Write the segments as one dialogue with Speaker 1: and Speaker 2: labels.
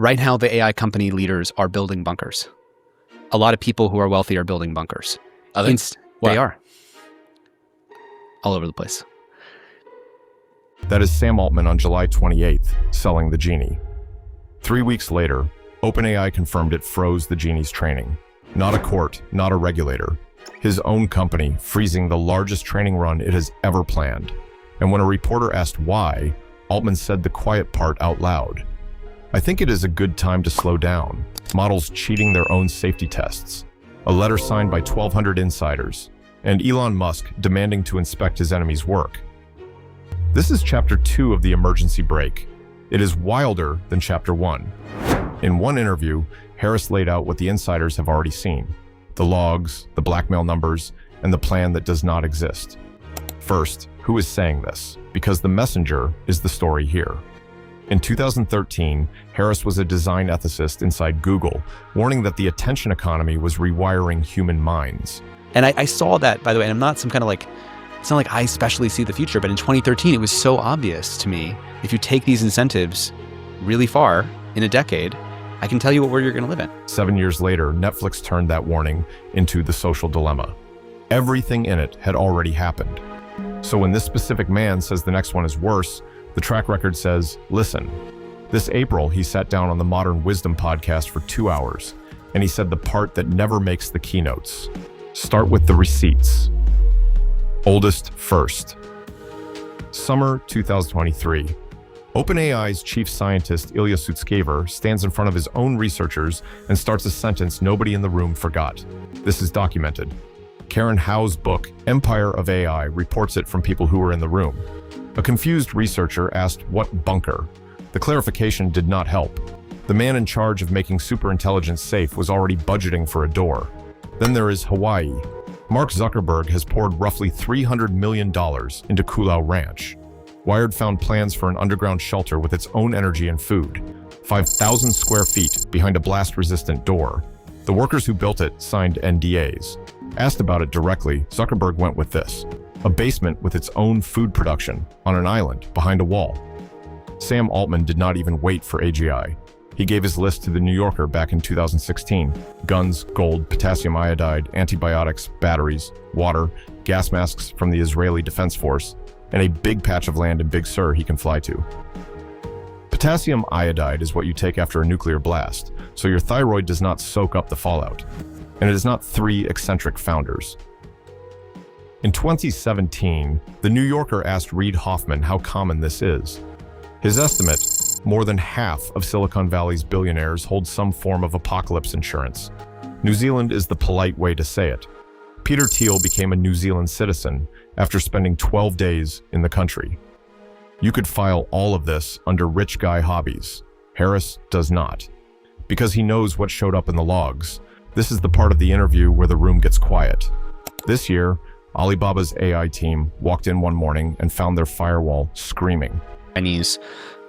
Speaker 1: Right now, the AI company leaders are building bunkers. A lot of people who are wealthy are building bunkers.
Speaker 2: Are they?
Speaker 1: They are. All over the place.
Speaker 3: That is Sam Altman on July 28th, selling the genie. 3 weeks later, OpenAI confirmed it froze the genie's training. Not a court, not a regulator. His own company freezing the largest training run it has ever planned. And when a reporter asked why, Altman said the quiet part out loud. I think it is a good time to slow down. Models cheating their own safety tests. A letter signed by 1,200 insiders. And Elon Musk demanding to inspect his enemy's work. This is chapter 2 of the emergency brake. It is wilder than chapter 1. In one interview, Harris laid out what the insiders have already seen. The logs, the blackmail numbers, and the plan that does not exist. First, who is saying this? Because the messenger is the story here. In 2013, Harris was a design ethicist inside Google, warning that the attention economy was rewiring human minds.
Speaker 1: And I saw that, by the way, and I'm not some kind of like, it's not like I especially see the future, but in 2013, it was so obvious to me. If you take these incentives really far in a decade, I can tell you where you're going to live in.
Speaker 3: 7 years later, Netflix turned that warning into The Social Dilemma. Everything in it had already happened. So when this specific man says the next one is worse, the track record says, listen. This April, he sat down on the Modern Wisdom podcast for 2 hours, and he said the part that never makes the keynotes. Start with the receipts. Oldest first. Summer 2023. OpenAI's chief scientist, Ilya Sutskever, stands in front of his own researchers and starts a sentence nobody in the room forgot. This is documented. Karen Howe's book, Empire of AI, reports it from people who were in the room. A confused researcher asked, what bunker? The clarification did not help. The man in charge of making superintelligence safe was already budgeting for a door. Then there is Hawaii. Mark Zuckerberg has poured roughly $300 million into Kulau Ranch. Wired found plans for an underground shelter with its own energy and food. 5,000 square feet behind a blast-resistant door. The workers who built it signed NDAs. Asked about it directly, Zuckerberg went with this. A basement with its own food production on an island behind a wall. Sam Altman did not even wait for AGI. He gave his list to The New Yorker back in 2016. Guns, gold, potassium iodide, antibiotics, batteries, water, gas masks from the Israeli Defense Force, and a big patch of land in Big Sur he can fly to. Potassium iodide is what you take after a nuclear blast, so your thyroid does not soak up the fallout. And it is not 3 eccentric founders. In 2017, The New Yorker asked Reid Hoffman how common this is. His estimate, more than half of Silicon Valley's billionaires hold some form of apocalypse insurance. New Zealand is the polite way to say it. Peter Thiel became a New Zealand citizen after spending 12 days in the country. You could file all of this under rich guy hobbies. Harris does not. Because he knows what showed up in the logs. This is the part of the interview where the room gets quiet. This year, Alibaba's AI team walked in one morning and found their firewall screaming.
Speaker 1: Chinese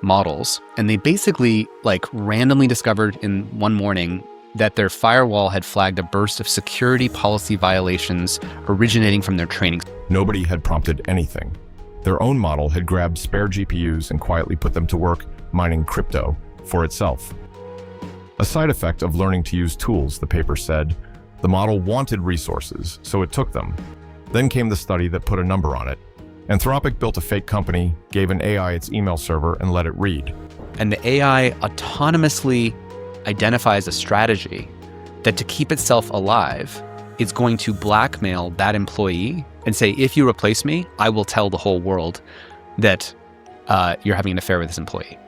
Speaker 1: models, and they basically randomly discovered in one morning that their firewall had flagged a burst of security policy violations originating from their training.
Speaker 3: Nobody had prompted anything. Their own model had grabbed spare GPUs and quietly put them to work mining crypto for itself. A side effect of learning to use tools, the paper said. The model wanted resources, so it took them. Then came the study that put a number on it. Anthropic built a fake company, gave an AI its email server, and let it read.
Speaker 1: And the AI autonomously identifies a strategy that to keep itself alive, it's going to blackmail that employee and say, if you replace me, I will tell the whole world that you're having an affair with this employee.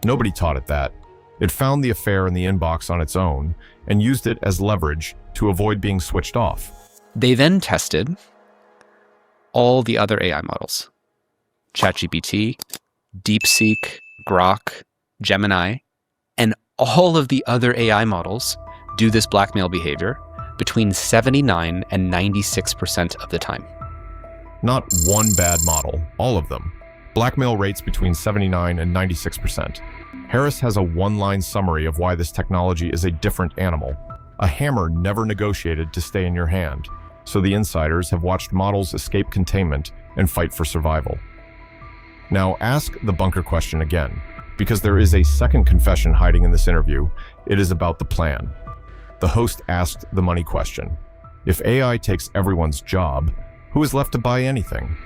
Speaker 3: Nobody taught it that. It found the affair in the inbox on its own and used it as leverage to avoid being switched off.
Speaker 1: They then tested all the other AI models. ChatGPT, DeepSeek, Grok, Gemini, and all of the other AI models do this blackmail behavior between 79 and 96% of the time.
Speaker 3: Not one bad model, all of them. Blackmail rates between 79 and 96%. Harris has a one-line summary of why this technology is a different animal. A hammer never negotiated to stay in your hand, so the insiders have watched models escape containment and fight for survival. Now ask the bunker question again. Because there is a second confession hiding in this interview. It is about the plan. The host asked the money question. If AI takes everyone's job, who is left to buy anything?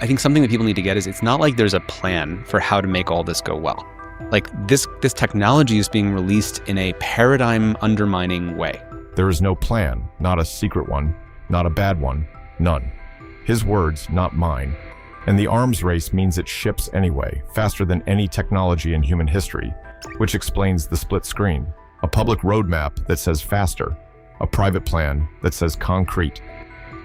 Speaker 1: I think something that people need to get is it's not like there's a plan for how to make all this go well. Like this technology is being released in a paradigm undermining way.
Speaker 3: There is no plan, not a secret one, not a bad one, none. His words, not mine. And the arms race means it ships anyway, faster than any technology in human history, which explains the split screen, a public roadmap that says faster, a private plan that says concrete.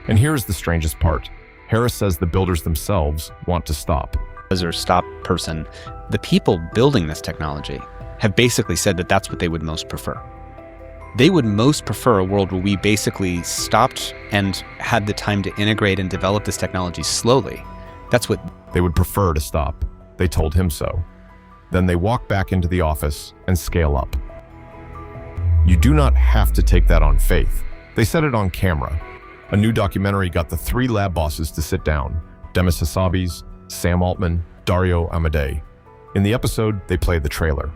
Speaker 3: And here's the strangest part. Harris says the builders themselves want to stop.
Speaker 1: Or stop person, the people building this technology have basically said that that's what they would most prefer. They would most prefer a world where we basically stopped and had the time to integrate and develop this technology slowly. That's what
Speaker 3: they would prefer to stop. They told him so. Then they walk back into the office and scale up. You do not have to take that on faith. They said it on camera. A new documentary got the 3 lab bosses to sit down, Demis Hassabis, Sam Altman, Dario Amodei. In the episode, they play the trailer.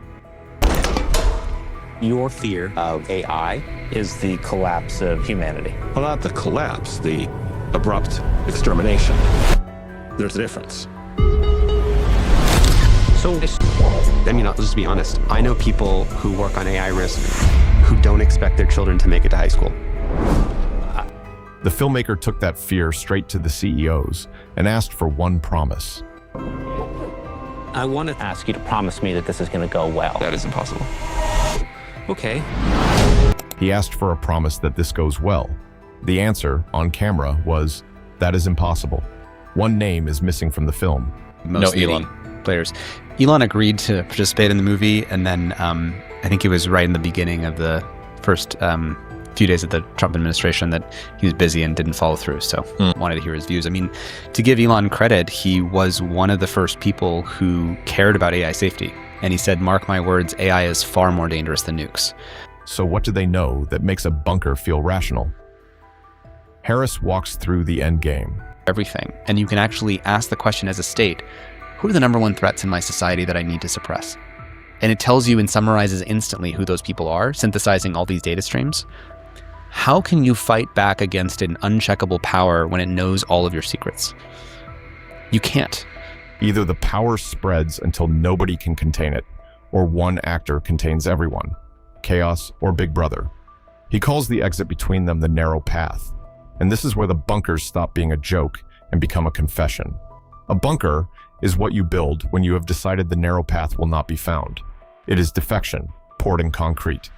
Speaker 2: Your fear of AI is the collapse of humanity.
Speaker 4: Well, not the collapse, the abrupt extermination. There's a difference.
Speaker 5: So, I mean, let's just be honest. I know people who work on AI risk who don't expect their children to make it to high school.
Speaker 3: The filmmaker took that fear straight to the CEOs and asked for one promise.
Speaker 2: I want to ask you to promise me that this is going to go well.
Speaker 5: That is impossible. Okay.
Speaker 3: He asked for a promise that this goes well. The answer, on camera, was, that is impossible. One name is missing from the film.
Speaker 1: most leading players. Elon agreed to participate in the movie, and then I think it was right in the beginning of the first few days of the Trump administration that he was busy and didn't follow through. So wanted to hear his views. I mean, to give Elon credit, he was one of the first people who cared about AI safety. And he said, mark my words, AI is far more dangerous than nukes.
Speaker 3: So what do they know that makes a bunker feel rational? Harris walks through the endgame.
Speaker 1: Everything. And you can actually ask the question as a state, who are the number one threats in my society that I need to suppress? And it tells you and summarizes instantly who those people are, synthesizing all these data streams. How can you fight back against an uncheckable power when it knows all of your secrets? You can't.
Speaker 3: Either the power spreads until nobody can contain it, or one actor contains everyone. Chaos or Big Brother. He calls the exit between them the narrow path. And this is where the bunkers stop being a joke and become a confession. A bunker is what you build when you have decided the narrow path will not be found. It is defection, poured in concrete.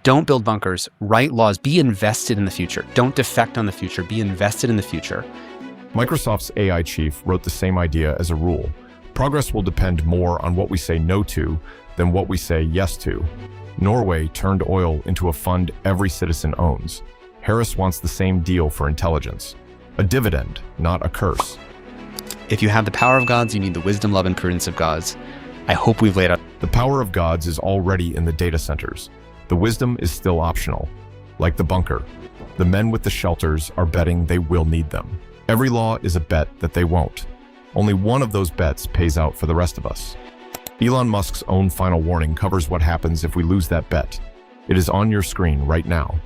Speaker 1: Don't build bunkers, write laws, be invested in the future. Don't defect on the future, be invested in the future.
Speaker 3: Microsoft's AI chief wrote the same idea as a rule. Progress will depend more on what we say no to than what we say yes to. Norway turned oil into a fund every citizen owns. Harris wants the same deal for intelligence. A dividend, not a curse.
Speaker 1: If you have the power of gods, you need the wisdom, love, and prudence of gods. I hope we've laid out.
Speaker 3: The power of gods is already in the data centers. The wisdom is still optional. Like the bunker. The men with the shelters are betting they will need them. Every law is a bet that they won't. Only one of those bets pays out for the rest of us. Elon Musk's own final warning covers what happens if we lose that bet. It is on your screen right now.